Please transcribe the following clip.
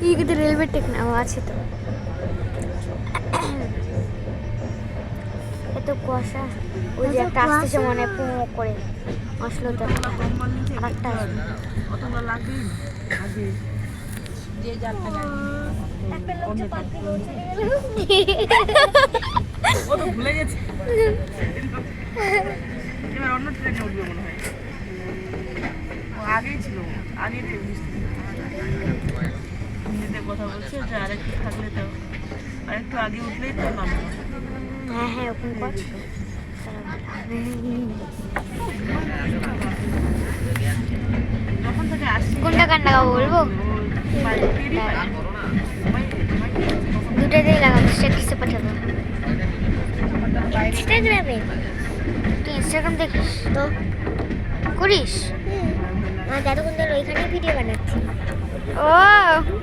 ಈಗ railway tech ನಾವು আছে তো এত কুয়াশা ওই যে একটা আসতেছে মনে পু করে আসলো তো আরেকটা অতগুলো লাগবে আগে যে যারটা একটা লোক যে পাখি লোক চলে গেল ও তো ভুলে গেছে এবার অন্য ট্রেনে উঠবে মনে হয় ও আগেই ছিল আগেই তো হিন্দিতে কথা বলছে যে আরেকটু থাকলে তো আরেকটু আগে উঠলেই তো নামবে হ্যাঁ হ্যাঁ ওপেন কর যখন থেকে আসছি কোনটা গান লাগাবো বলবো দুটাতেই লাগাবো স্ট্যাটাসে পাঠাবো ইনস্টাগ্রামে তুই ইনস্টাগ্রাম দেখিস তো করিস আমার দাদু কোন ওইখানে ভিডিও বানাচ্ছি ও